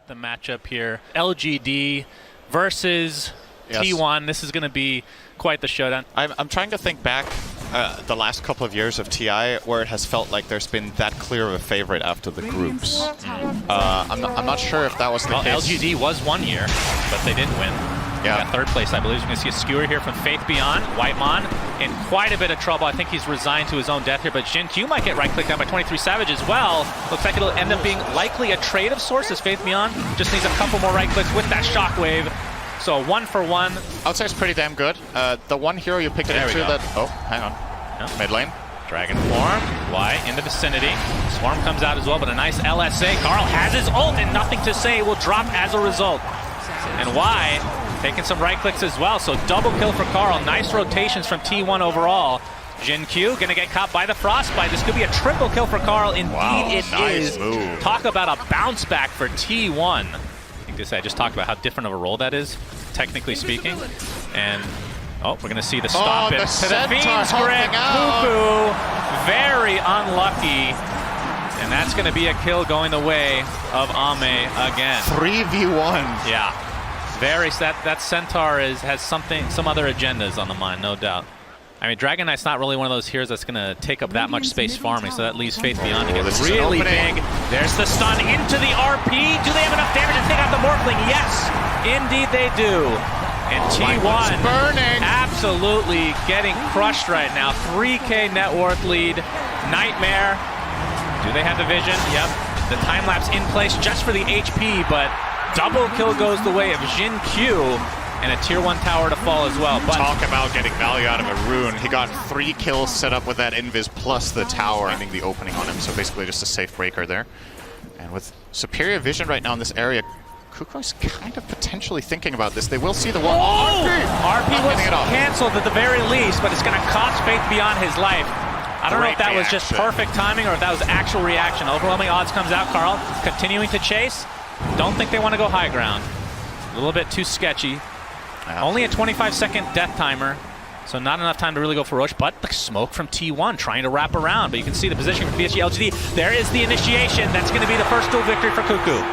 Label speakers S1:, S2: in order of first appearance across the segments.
S1: The matchup here, LGD versus T1. This is going to be quite the showdown.
S2: I'm trying to think back the last couple of years of TI where it has felt like there's been that clear of a favorite after the groups. I'm not sure if that was the case.
S1: LGD was 1 year, but they didn't win.
S2: Yeah.
S1: Got third place, I believe. You're going to see a skewer here from Faith.Beyond. Whitemon in quite a bit of trouble. I think he's resigned to his own death here, but Jin-Q might get right-clicked down by 23 Savage as well. Looks like it'll end up being likely a trade of sorts as Faith.Beyond just needs a couple more right-clicks with that shockwave. So 1-for-1.
S2: I would say it's pretty damn good. The one hero you picked it into that... Oh, hang on.
S1: Yep.
S2: Mid lane.
S1: Dragon form. Y in the vicinity. Swarm comes out as well, but a nice LSA. Carl has his ult and nothing to say will drop as a result. And Y taking some right clicks as well, so double kill for Carl. Nice rotations from T1 overall. Jin-Q gonna get caught by the Frostbite. This could be a triple kill for Carl. Indeed,
S2: nice move.
S1: Talk about a bounce back for T1. I think I just talked about how different of a role that is, technically speaking. And we're gonna see the stop it to the Fiend's Grip. Cuckoo, very unlucky. And that's gonna be a kill going the way of Ame again.
S2: 3v1.
S1: Yeah. That Centaur has some other agendas on the mind, no doubt. I mean, Dragon Knight's not really one of those heroes that's going to take up that much space farming, so that leaves Faith.Beyond to get really big. There's the stun into the RP. Do they have enough damage to take out the Morphling? Yes, indeed they do. And T1
S2: burning.
S1: Absolutely getting crushed right now. 3K net worth lead. Nightmare. Do they have the vision? Yep. The time-lapse in place just for the HP, but double kill goes the way of Jin-Q, and a tier 1 tower to fall as well. But
S2: talk about getting value out of a rune. He got 3 kills set up with that invis plus the tower ending the opening on him, so basically just a safe breaker there. And with superior vision right now in this area, Kuko's kind of potentially thinking about this. They will see the wall.
S1: RP was canceled at the very least, but it's going to cost Faith.Beyond his life. I don't know if that was just perfect timing or if that was actual reaction. Overwhelming odds comes out. Carl continuing to chase. Don't think they want to go high ground. A little bit too sketchy. Only a 25-second death timer, so not enough time to really go for Roche, but the smoke from T1 trying to wrap around. But you can see the position for Psg.Lgd. There is the initiation. That's going to be the first duel victory for Cuckoo.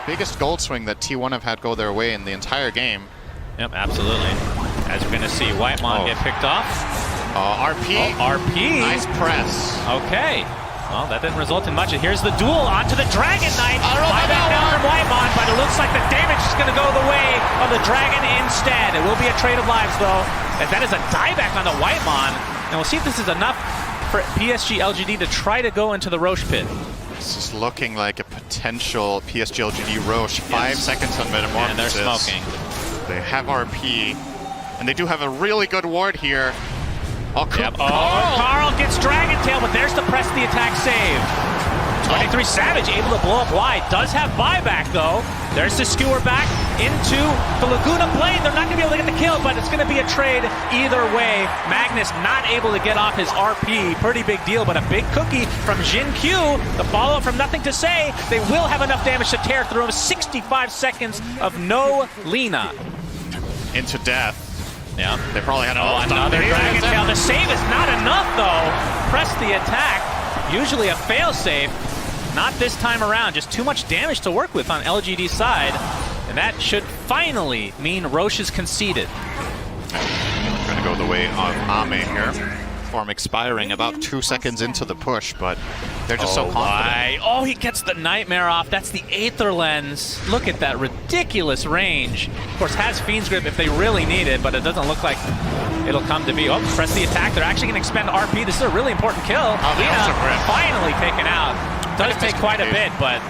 S2: Biggest gold swing that T1 have had go their way in the entire game.
S1: Yep, absolutely. As we're going to see Whitemon get picked off.
S2: RP.
S1: RP.
S2: Nice press.
S1: Okay. Well, that didn't result in much. And here's the duel onto the Dragon Knight. Buyback down from Whitemon, but it looks like the damage is going to go the way of the Dragon instead. It will be a trade of lives, though, as that is a dieback on the Whitemon. And we'll see if this is enough for Psg.Lgd to try to go into the Roche pit.
S2: This is looking like a potential Psg.Lgd Roche. 5 seconds on Metamorphosis.
S1: And they're smoking.
S2: They have RP, and they do have a really good ward here.
S1: Carl gets Dragon Tail, but there's the press the attack saved. 23 Savage able to blow up wide. Does have buyback though. There's the skewer back into the Laguna Blade. They're not going to be able to get the kill, but it's going to be a trade either way. Magnus not able to get off his RP. Pretty big deal, but a big cookie from Jin-Q. The follow-up from Nothing to Say. They will have enough damage to tear through him. 65 seconds of no Lina.
S2: Into death.
S1: Yeah.
S2: They probably had
S1: another Dragon Tail. The save is not enough, though. Press the attack. Usually a fail-safe. Not this time around. Just too much damage to work with on LGD's side. And that should finally mean Roche is conceded.
S2: Going to go the way of Ame here. Form expiring about 2 seconds into the push, but they're just so confident.
S1: Oh, he gets the Nightmare off. That's the Aether Lens. Look at that ridiculous range. Of course, has Fiend's Grip if they really need it, but it doesn't look like it'll come to be. Oh, press the attack. They're actually going to expend RP. This is a really important kill. Lina finally taken out. Does take quite a bit, but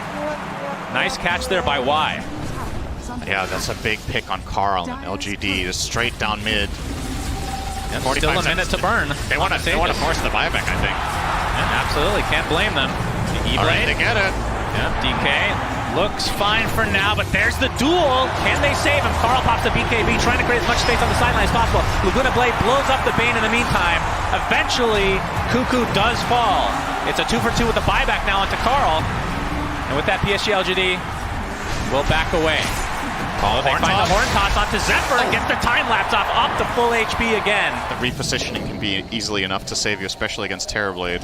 S1: nice catch there by Y.
S2: Yeah, that's a big pick on Carl and LGD. Just straight down mid.
S1: Yep, still a minute to burn.
S2: They want to force the buyback, I think.
S1: Yeah, absolutely, can't blame them. The
S2: All right, they get it.
S1: Yeah, DK looks fine for now, but there's the duel. Can they save him? Carl pops a BKB, trying to create as much space on the sideline as possible. Laguna Blade blows up the Bane in the meantime. Eventually, Cuckoo does fall. It's a 2-for-2 with the buyback now onto Carl. And with that, Psg.Lgd will back away. They find the horn toss onto Zephyr and get the time lapse off up to full HP again.
S2: The repositioning can be easily enough to save you, especially against Terrorblade.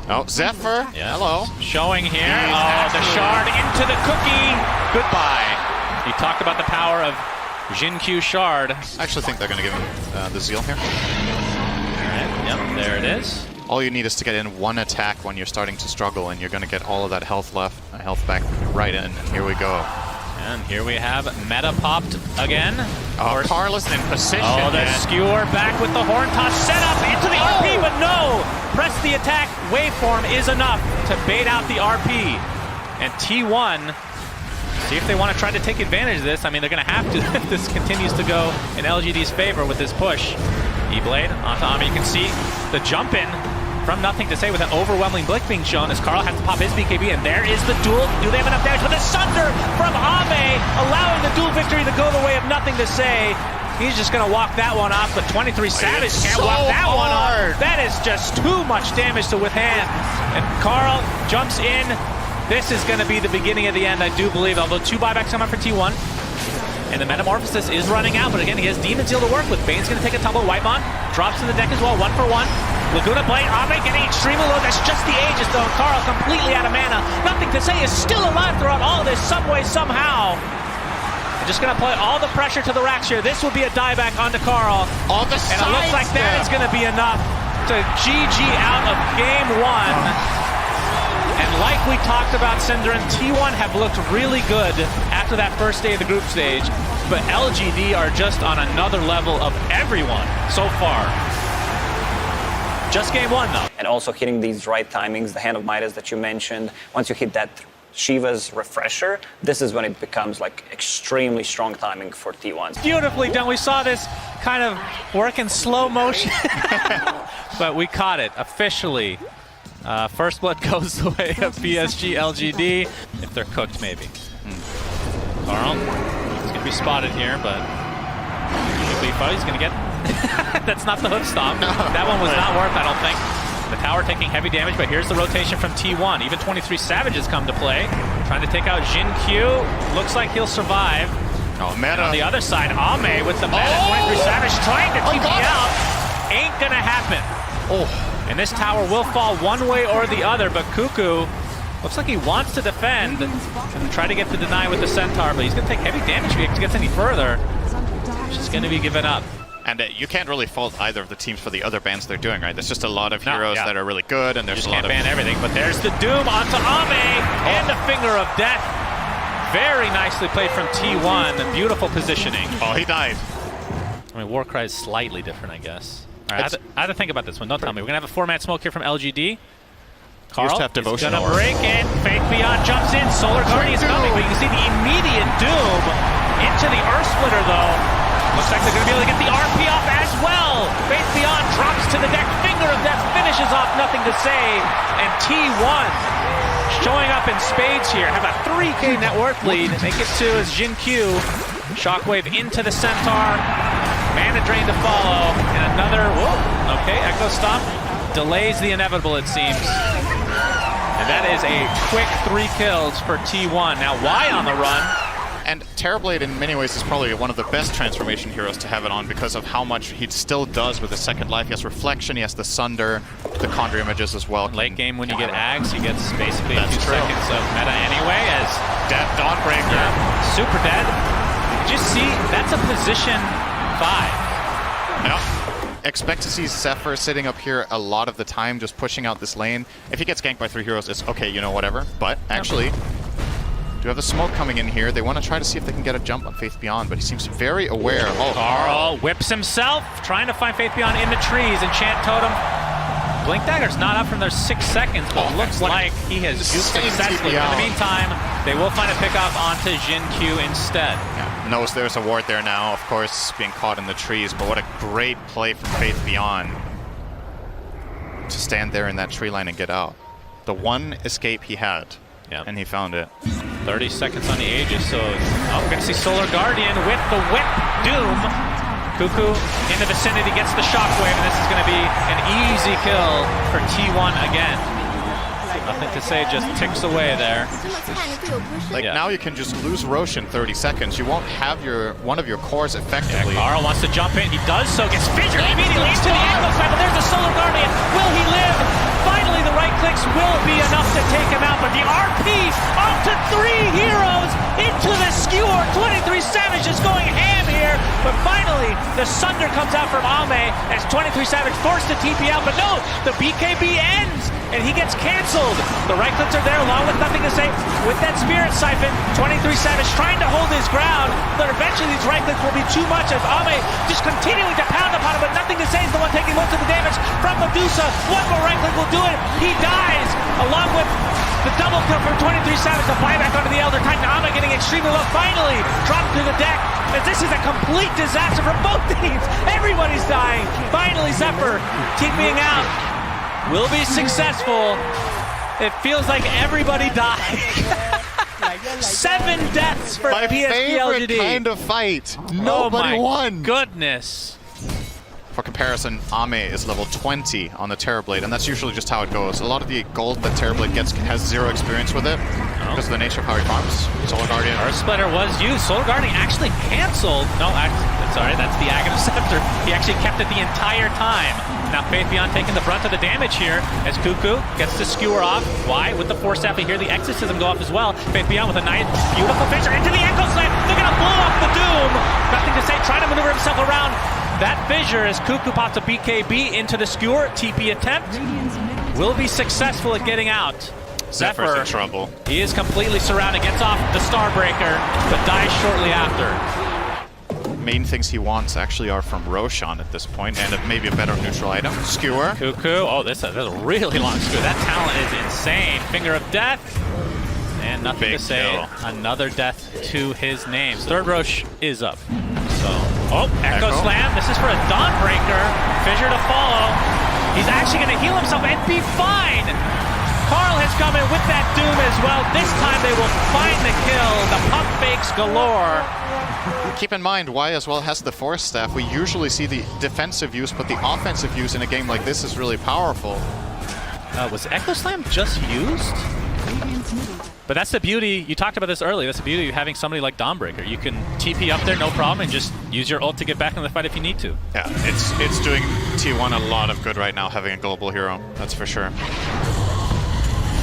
S2: Oh, Zephyr.
S1: Yeah.
S2: Hello.
S1: Showing here. Oh, the shard into the cookie. Goodbye. He talked about the power of Jin-Q shard.
S2: I actually think they're going to give him the Zeal here.
S1: All right. Yep, there it is.
S2: All you need is to get in one attack when you're starting to struggle, and you're going to get all of that health back right in. And here we go.
S1: And here we have meta popped again.
S2: Oh, Carlos in position.
S1: Oh, the skewer back with the horn toss set up into the RP, but no! Press the attack waveform is enough to bait out the RP. And T1, see if they want to try to take advantage of this. I mean, they're going to have to if this continues to go in LGD's favor with this push. E-Blade onto Ami. You can see the jump in from nothing to say with an overwhelming blick being shown as Carl has to pop his BKB, and there is the duel. Do they have enough damage? But the Sunder from Ame, allowing the duel victory to go the way of nothing to say. He's just going to walk that one off, but 23 Savage can't walk that one off. That is just too much damage to withstand. And Carl jumps in. This is going to be the beginning of the end, I do believe, although 2 buybacks come up for T1. And the Metamorphosis is running out, but again, he has Demon Zeal to work with. Bane's going to take a tumble. Whitemon drops to the deck as well, 1 for 1. Laguna Blade, Ame getting extremely low. That's just the Aegis, though. And Carl completely out of mana. Nothing to say, is still alive throughout all of this, some way, somehow. They're just going to play all the pressure to the racks here. This will be a dieback onto Carl.
S2: On the
S1: and it looks like that is going to be enough to GG out of game 1. And like we talked about, Cinder and T1 have looked really good after that first day of the group stage, but LGD are just on another level of everyone so far. Just game 1, though.
S3: And also hitting these right timings, the Hand of Midas that you mentioned, once you hit that Shiva's refresher, this is when it becomes like extremely strong timing for T1.
S1: Beautifully done. We saw this kind of work in slow motion, but we caught it officially. First blood goes the way of Psg.Lgd, if they're cooked, maybe. Carl, he's going to be spotted here, but should be fun. He's going to get... That's not the hook stomp. No, that one was not worth, I don't think. The tower taking heavy damage, but here's the rotation from T1. Even 23 Savages come to play. Trying to take out Jin-Q. Looks like he'll survive.
S2: Oh, meta.
S1: On the other side, Ame with the meta. 23 Savage trying to TP out. Ain't going to happen. Oh. And this tower will fall one way or the other, but Cuckoo looks like he wants to defend and try to get the deny with the Centaur, but he's going to take heavy damage if he gets any further. It's just going to be given up.
S2: And you can't really fault either of the teams for the other bans they're doing, right? There's just a lot of heroes that are really good, and there's a lot of...
S1: ban everything, but there's the Doom onto Ame and the Finger of Death. Very nicely played from T1. Beautiful positioning.
S2: Oh, he died.
S1: I mean, Warcry is slightly different, I guess. All right, I have to think about this one. Don't tell me. We're going to have a 4-man smoke here from LGD. Carl is going to break in. Faith Beyond jumps in. Solar Guardian is coming, but you can see the immediate Doom into the Earth Splitter, though. Looks like they're going to be able to get the RP off as well. Faith Beyond drops to the deck. Finger of Death finishes off, nothing to say. And T1 showing up in spades here. Have a 3K net worth lead. Make it 2 as Jin-Q. Shockwave into the Centaur. Mana drain to follow, and another, whoa, okay, Echo Stomp delays the inevitable, it seems. And that is a quick 3 kills for T1. Now, Y on the run.
S2: And Terrorblade, in many ways, is probably one of the best transformation heroes to have it on because of how much he still does with his second life. He has Reflection, he has the Sunder, the Conjure Images as well.
S1: Late game, when you get Ags, he gets basically a few seconds of meta anyway, as
S2: Dawnbreaker.
S1: Yeah, super dead. Just see, that's a position 5.
S2: Yeah. Expect to see Zephyr sitting up here a lot of the time, just pushing out this lane. If he gets ganked by 3 heroes, it's okay, you know, whatever. But actually, do have the smoke coming in here. They want to try to see if they can get a jump on Faith Beyond, but he seems very aware. Oh,
S1: Carl whips himself, trying to find Faith Beyond in the trees. Enchant Totem. Blink Dagger's not up from their 6 seconds, but looks like he has used successfully. In the meantime, they will find a pickoff onto Jin-Q instead.
S2: Yeah, knows there's a ward there now, of course, being caught in the trees, but what a great play from Faith Beyond to stand there in that tree line and get out. The one escape he had, and he found it.
S1: 30 seconds on the Aegis, so we're going to see Solar Guardian with the whip. Doom. Cuckoo in the vicinity, gets the Shockwave, and this is going to be an easy kill for T1 again. Nothing to say, just ticks away there.
S2: Like now you can just lose Rosh in 30 seconds. You won't have one of your cores effectively.
S1: Yeah, Carl wants to jump in. He does so, gets fissured immediately into the angle side, but there's the Solar Guardian. Will he live? finally the right clicks will be enough to take him out, but the RP onto 3 heroes into the skewer. 23 Savage is going ham here, but finally the Sunder comes out from Ame as 23 Savage forced to TP out, but no, the BKB ends and he gets canceled. The right clicks are there along with nothing to say. With that Spirit Siphon, 23 Savage trying to hold his ground, but eventually these right clicks will be too much as Ame just continuing to pound upon him, but nothing to say is the one taking most of the damage from Medusa. One more right click will do it. He dies along with the double kill from 23 Savage, the buyback onto the Elder Titan. Ame getting extremely low, finally dropped to the deck. As this is a complete disaster for both teams. Everybody's dying. Finally Zephyr TPing out will be successful. It feels like everybody died. 7 deaths for
S2: My
S1: Psg.Lgd.
S2: favorite kind of fight. Nobody won.
S1: Goodness.
S2: For comparison, Ame is level 20 on the Terrorblade, and that's usually just how it goes. A lot of the gold that Terrorblade gets has 0 experience with it because of the nature of how he farms. Solar Guardian.
S1: Earth Splitter was used. Solar Guardian actually canceled. No, sorry, that's the Aghanim Scepter. He actually kept it the entire time. Now Faith Beyond taking the brunt of the damage here as Cuckoo gets to skewer off. Why? With the Force Staff, here the Exorcism go off as well. Faith Beyond with a nice, beautiful fissure into the Echo Slam. They're going to blow off the Doom. Nothing to say, trying to maneuver himself around that fissure as Cuckoo pops a BKB into the skewer. TP attempt will be successful at getting out.
S2: Zephyr's in trouble.
S1: He is completely surrounded, gets off the Starbreaker, but dies shortly after.
S2: Main things he wants actually are from Roshan at this point, and maybe a better neutral item. Skewer.
S1: Cuckoo. Oh, that's a really long skewer. That talent is insane. Finger of Death. And nothing to say.
S2: Kill.
S1: Another death to his name. Third Roche is up. So, Echo Slam. This is for a Dawnbreaker. Fissure to follow. He's actually going to heal himself and be fine. Carl has come in with that Doom as well. This time they will find the kill. The pump fakes galore.
S2: Keep in mind, Y as well has the Force Staff. We usually see the defensive use, but the offensive use in a game like this is really powerful.
S1: Was Echo Slam just used? But that's the beauty, you talked about this earlier, that's the beauty of having somebody like Dawnbreaker. You can TP up there, no problem, and just use your ult to get back in the fight if you need to.
S2: Yeah, it's doing T1 a lot of good right now, having a global hero, that's for sure.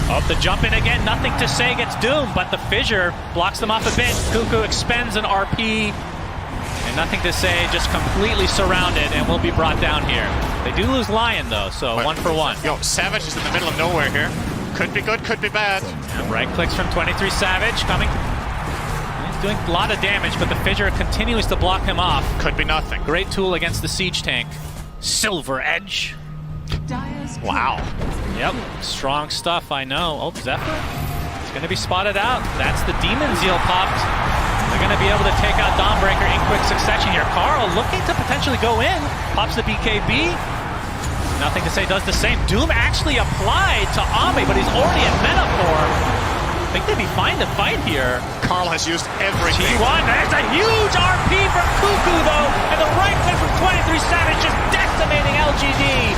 S1: Oh, the jump in again, nothing to say, gets doomed, but the fissure blocks them off a bit. Cuckoo expends an RP, and nothing to say, just completely surrounded and will be brought down here. They do lose Lion though, so 1 for 1.
S2: Yo, Savage is in the middle of nowhere here. Could be good, could be bad.
S1: And right clicks from 23 Savage coming. He's doing a lot of damage, but the fissure continues to block him off.
S2: Could be nothing.
S1: Great tool against the siege tank. Silver Edge.
S2: Wow.
S1: Yep, strong stuff, I know. Oh, Zephyr is going to be spotted out. That's the Demon Zeal popped. They're going to be able to take out Dawnbreaker in quick succession here. Carl looking to potentially go in. Pops the BKB. Nothing to say, does the same. Doom actually applied to Ame, but he's already at meta form. I think they'd be fine to fight here.
S2: Carl has used everything.
S1: T1, there's a huge RP from Cuckoo though, and the right click from 23 Savage just decimating LGD.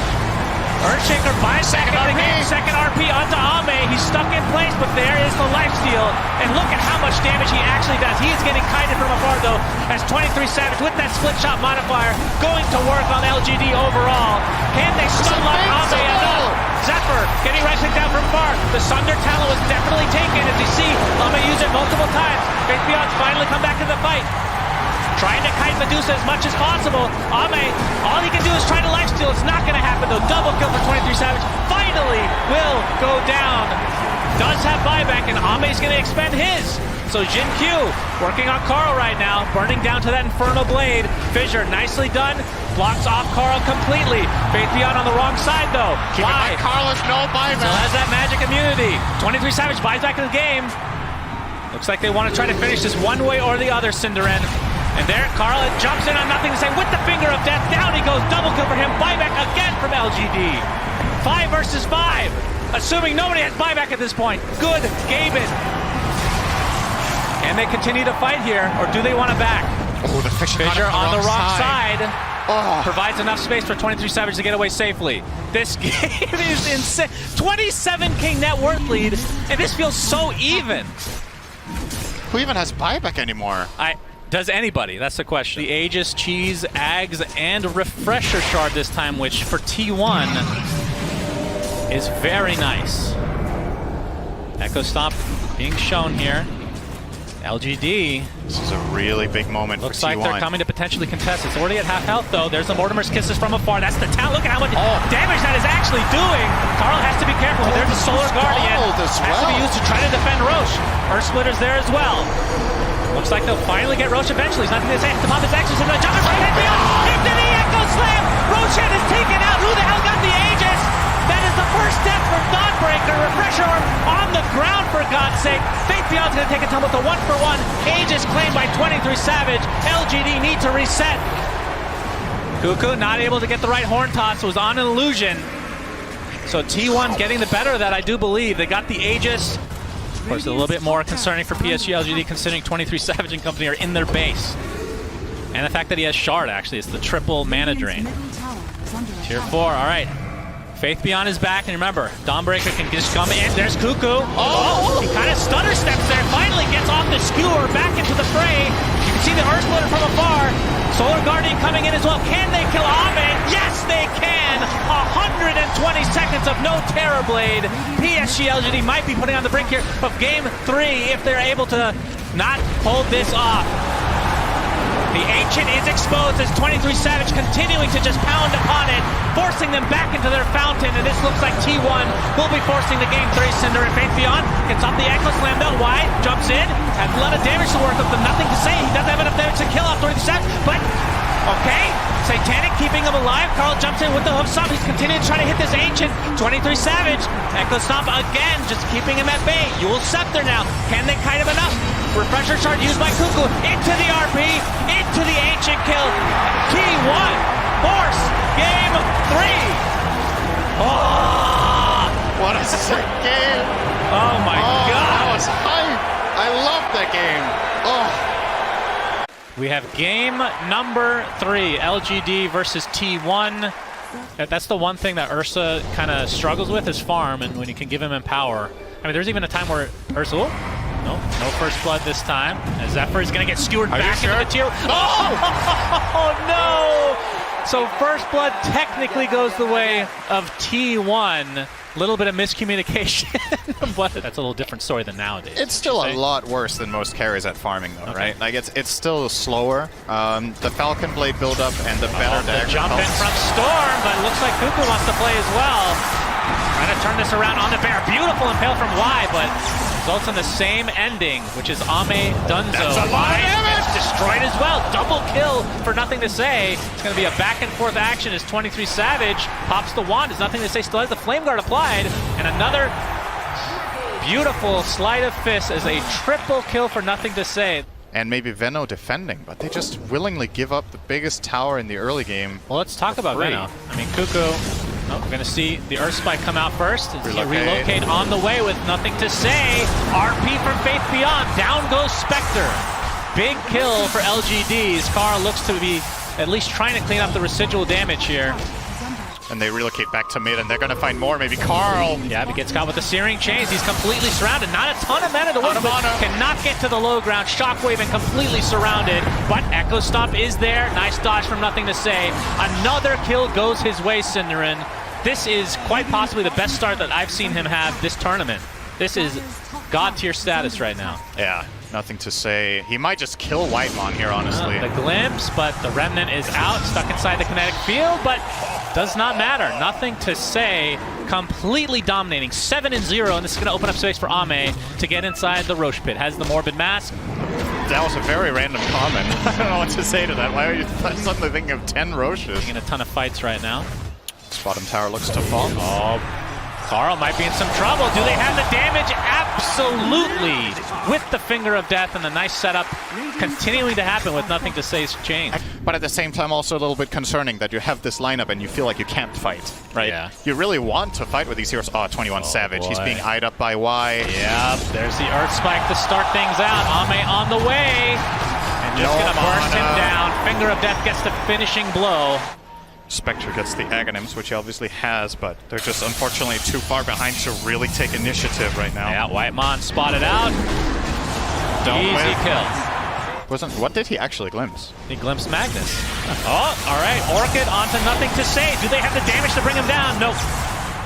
S1: Earthshaker buys second RP. Second RP onto Ame. He's stuck in place, but there is the lifesteal. And look at how much damage he actually does. He is getting kited from afar though, as 23 Savage with that split shot modifier going to work on LGD overall. Can they stun lock Ame enough? Zephyr getting right click down from far. The Sunder talent was definitely taken, as you see. Ame use it multiple times. Faith Beyond's finally come back to the fight. Trying to kite Medusa as much as possible. Ame, all he can do is try to lifesteal. It's not going to happen though. Double kill for 23 Savage. Finally will go down. Does have buyback, and Ame's going to expend his. So Jin Q working on Carl right now, burning down to that Inferno Blade. Fissure, nicely done. Blocks off Carl completely. Faith Beyond on the wrong side though. Why?
S2: Carl has no buyback.
S1: Still has that magic immunity. 23 Savage buys back in the game. Looks like they want to try to finish this one way or the other, Cinderin. And there, Carl jumps in on nothing to say with the Finger of Death. Down he goes, double kill for him. Buyback again from LGD. 5 versus 5. Assuming nobody has buyback at this point. Good, Gaben. Can they continue to fight here, or do they want to back?
S2: Oh, the Fissure
S1: on the wrong side.
S2: Oh.
S1: Provides enough space for 23 Savage to get away safely. This game is insane. 27k net worth lead, and this feels so even.
S2: Who even has buyback anymore?
S1: Does anybody? That's the question. The Aegis, Cheese, Ags, and Refresher Shard this time, which for T1 is very nice. Echo Stomp being shown here. LGD.
S2: This is a really big moment
S1: Looks
S2: for T1.
S1: like they're coming to potentially contest. It's already at half health, though. There's the Mortimer's Kisses from afar. That's the talent. Look at how much damage that is actually doing. Carl has to be careful. There's the Solar Guardian. Has to be used to try to defend Roche. Earth Splitter's there as well. Looks like they'll finally get Roche eventually. He's nothing to say. To pop his actions and the jump right into the Echo Slam. Roche is taken out. Who the hell got the Aegis? That is the first step for Dawnbreaker. Refresher arm on the ground, for God's sake. Faith.Lgd going to take a tumble with a 1-for-1. Aegis claimed by 23 Savage. LGD need to reset. Cuckoo not able to get the right horn toss. Was on an illusion. So T1 getting the better of that, I do believe. They got the Aegis. Of course, a little bit more concerning for Psg.Lgd, considering 23 Savage and company are in their base. And the fact that he has Shard, actually. It's the triple mana drain. Tier 4, all right. Faith Beyond his back, and remember, Dawnbreaker can just come in. There's Cuckoo. Oh, he kind of stutter steps there. Finally gets off the skewer, back into the fray. You can see the Earth Splitter from afar. Solar Guardian coming in as well. Can they kill Ame? Yes, they can. 120 seconds of no Terrorblade. Psg.Lgd might be putting on the brink here of Game 3 if they're able to not hold this off. The Ancient is exposed as 23 Savage continuing to just pound upon it, forcing them back into their fountain, and this looks like T1 will be forcing the Game 3. Cinder and Faith Beyond gets off the Echo Slam though. Wide, jumps in, has a lot of damage to work with, but nothing to say. He doesn't have enough damage to kill off 23 Savage, but okay. Satanic keeping him alive. Carl jumps in with the hook stomp. He's continuing to try to hit this Ancient. 23 Savage. Echo Stomp again, just keeping him at bay. Yule Scepter now. Can they kite him enough? Refresher Shard used by Cuckoo. Into the RP. Into the Ancient kill. T1 force Game 3. Oh!
S2: What a sick game!
S1: Oh my God!
S2: That was hype! I love that game! Oh!
S1: We have game number 3, LGD versus T1. That's the one thing that Ursa kind of struggles with is farm, and when you can give him Empower. I mean, there's even a time where Ursa, no first blood this time. As Zephyr is going to get skewered back into the tier. Oh no! So first blood technically goes the way of T1. Little bit of miscommunication, but that's a little different story than nowadays.
S2: It's still a lot worse than most carries at farming, though, right? Like it's still slower. The Falcon Blade build-up and the better dagger
S1: jump in from Storm, but it looks like Cuckoo wants to play as well. Trying to turn this around on the bear. Beautiful impale from Y, but results in the same ending, which is Ame Dunzo.
S2: That's a lot of damage!
S1: Destroyed as well. Double kill for nothing to say. It's going to be a back and forth action as 23 Savage pops the wand. There's nothing to say. Still has the Flame Guard applied. And another beautiful Sleight of Fist as a triple kill for nothing to say.
S2: And maybe Venno defending, but they just willingly give up the biggest tower in the early game.
S1: Well, let's talk about Venno. I mean, Cuckoo. Oh, we're going to see the Earth Spike come out first. Relocate on the way with nothing to say. RP from Faith Beyond. Down goes Spectre. Big kill for LGDs. Carl looks to be at least trying to clean up the residual damage here.
S2: And they relocate back to mid, and they're going to find more. Maybe Carl.
S1: Yeah, he gets caught with the Searing Chains. He's completely surrounded. Not a ton of mana to work with. Cannot get to the low ground. Shockwave and completely surrounded. But Echo Stomp is there. Nice dodge from nothing to say. Another kill goes his way, Cinderin. This is quite possibly the best start that I've seen him have this tournament. This is God tier status right now.
S2: Yeah, nothing to say. He might just kill Whitemon here, honestly.
S1: The glimpse, but the Remnant is out, stuck inside the kinetic field, but does not matter. Nothing to say. Completely dominating. 7-0, and this is going to open up space for Ame to get inside the Roche Pit. Has the Morbid Mask.
S2: That was a very random comment. I don't know what to say to that. Why are you suddenly thinking of 10 Roches?
S1: In a ton of fights right now.
S2: Bottom tower looks to fall.
S1: Oh, Carl might be in some trouble. Do they have the damage? Absolutely. With the Finger of Death and the nice setup continuing to happen with nothing to say's change.
S2: But at the same time, also a little bit concerning that you have this lineup and you feel like you can't fight, right?
S1: Yeah.
S2: You really want to fight with these heroes. Oh, 21 Savage.
S1: Boy.
S2: He's being eyed up by Y.
S1: Yep, there's the Earth Spike to start things out. Ame on the way. And just going to burst him down. Finger of Death gets the finishing blow.
S2: Spectre gets the Aghanims, which he obviously has, but they're just unfortunately too far behind to really take initiative right now.
S1: Yeah, Whitemon spotted out. Easy kill.
S2: What did he actually glimpse?
S1: He glimpsed Magnus. Oh, all right. Orchid onto nothing to say. Do they have the damage to bring him down? Nope.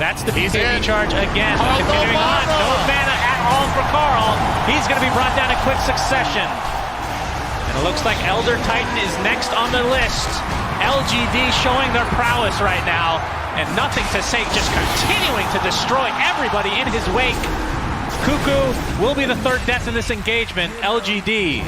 S1: That's the
S2: He's
S1: BKB
S2: in.
S1: charge again.
S2: Carl
S1: Continuing on.
S2: Lombardo.
S1: No mana at all for Carl. He's going to be brought down in quick succession. And it looks like Elder Titan is next on the list. LGD showing their prowess right now. And nothing to say, just continuing to destroy everybody in his wake. Cuckoo will be the third death in this engagement. LGD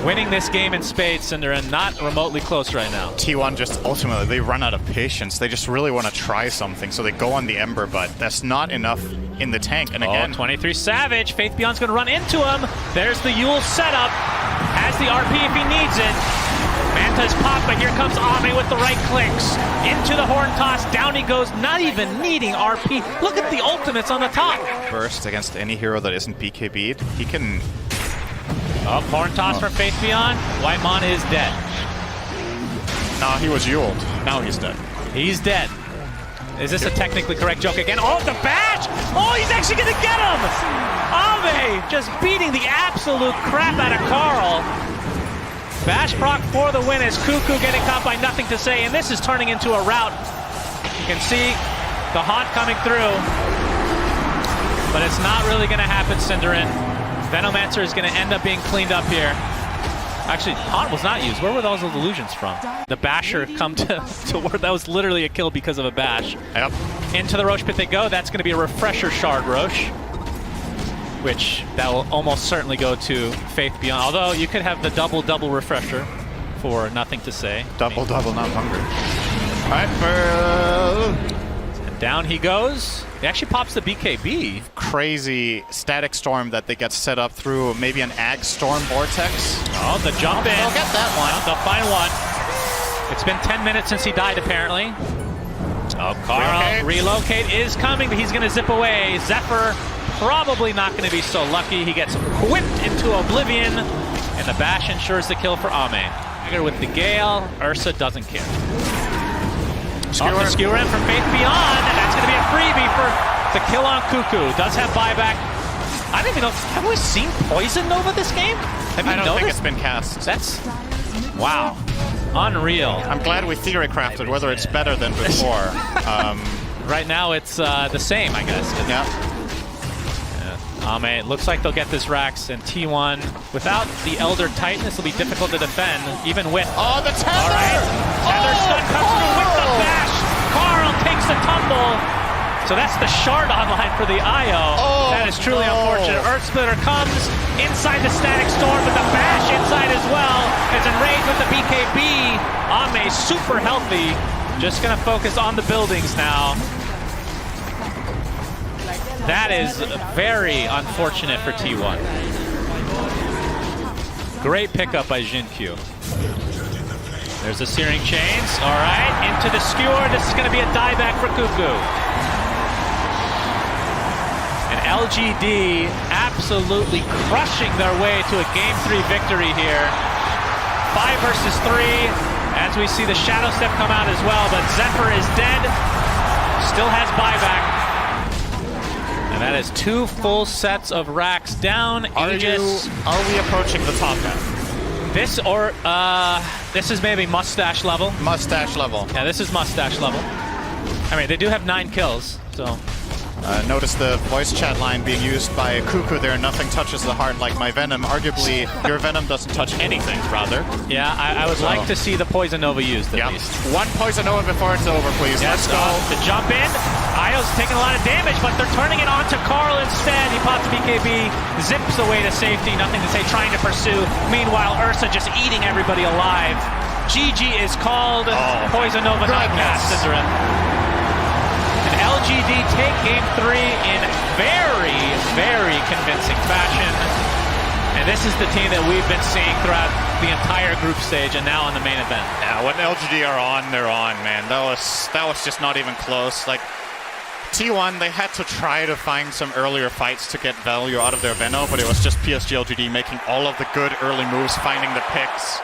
S1: winning this game in spades, and they're not remotely close right now.
S2: T1 just ultimately, they run out of patience. They just really want to try something, so they go on the Ember, but that's not enough in the tank. And again,
S1: 23 Savage. Faith Beyond's going to run into him. There's the Yule setup. Has the RP if he needs it. Manta's pop, but here comes Ame with the right clicks. Into the horn toss. Down he goes, not even needing RP. Look at the ultimates on the top.
S2: burst against any hero that isn't BKB'd, he can...
S1: Oh, horn toss from Faith Beyond. Whitemon is dead.
S2: Nah, he was Yuled. Now he's dead.
S1: He's dead. Is this a technically correct joke again? Oh, the bash! Oh, he's actually going to get him! Ame just beating the absolute crap out of Carl. Bash proc for the win as Cuckoo getting caught by nothing to say, and this is turning into a rout. You can see the haunt coming through, but it's not really going to happen, Cinderin. Venomancer is going to end up being cleaned up here. Actually, haunt was not used. Where were those illusions from? The basher come to where that was literally a kill because of a bash.
S2: Yep.
S1: Into the Roche pit they go. That's going to be a refresher shard Roche, which that will almost certainly go to Faith Beyond. Although you could have the double refresher for nothing to say.
S2: Double, not hungry. Alright,
S1: And down he goes. He actually pops the BKB.
S2: crazy static storm that they get set up through maybe an Ag Storm Vortex.
S1: Oh, the jump in.
S2: They'll get that one.
S1: They'll find one. It's been 10 minutes since he died, apparently. Oh, Carl, relocate is coming, but he's going to zip away. Zephyr probably not going to be so lucky. He gets whipped into oblivion, and the bash ensures the kill for Ame. Tiger with the Gale. Ursa doesn't care.
S2: Skewer.
S1: The skewer in from Faith Beyond, and that's going to be a freebie for the kill on Cuckoo. Does have buyback. I don't even know. Have we seen Poison Nova this game? Have you
S2: I don't
S1: noticed?
S2: think it's been cast.
S1: That's... Wow. Unreal.
S2: I'm glad we theory crafted whether it's better than before.
S1: Right now it's the same, I guess.
S2: Yeah.
S1: Ame, it looks like they'll get this Rax, and T1, without the Elder Titan, this will be difficult to defend, even with...
S2: Oh, the tether!
S1: All right. Tether stun comes through with the bash. Carl takes the tumble. So that's the shard online for the IO.
S2: Oh,
S1: that is truly unfortunate. Earth Splitter comes inside the static storm, but the bash inside as well. It's enraged with the BKB. Ame super healthy. Just gonna focus on the buildings now. That is very unfortunate for T1. Great pickup by Jinkyu. There's the Searing Chains. All right, into the skewer. This is going to be a dieback for Cuckoo. And LGD absolutely crushing their way to a Game 3 victory here. 5 versus 3, as we see the Shadow Step come out as well, but Zephyr is dead. Still has buyback. And that is 2 full sets of racks down.
S2: Are we approaching the top half?
S1: This is maybe mustache level.
S2: Mustache level.
S1: Yeah, this is mustache level. I mean, they do have 9 kills, so...
S2: Notice the voice chat line being used by Cuckoo there. Nothing touches the heart like my venom. Arguably, your venom doesn't touch anything, rather.
S1: Yeah, I would like to see the Poison Nova used at least.
S2: One Poison Nova before it's over, please.
S1: Yes,
S2: Let's go.
S1: The jump in. Io's taking a lot of damage, but they're turning it onto Carl instead. He pops BKB, zips away to safety. Nothing to say, trying to pursue. Meanwhile, Ursa just eating everybody alive. GG is called. Poison Nova not cast, Cinderin. LGD take Game 3 in very, very convincing fashion. And this is the team that we've been seeing throughout the entire group stage and now in the main event.
S2: Yeah, when LGD are on, they're on, man. That was just not even close. Like, T1, they had to try to find some earlier fights to get value out of their Veno, but it was just Psg.Lgd making all of the good early moves, finding the picks.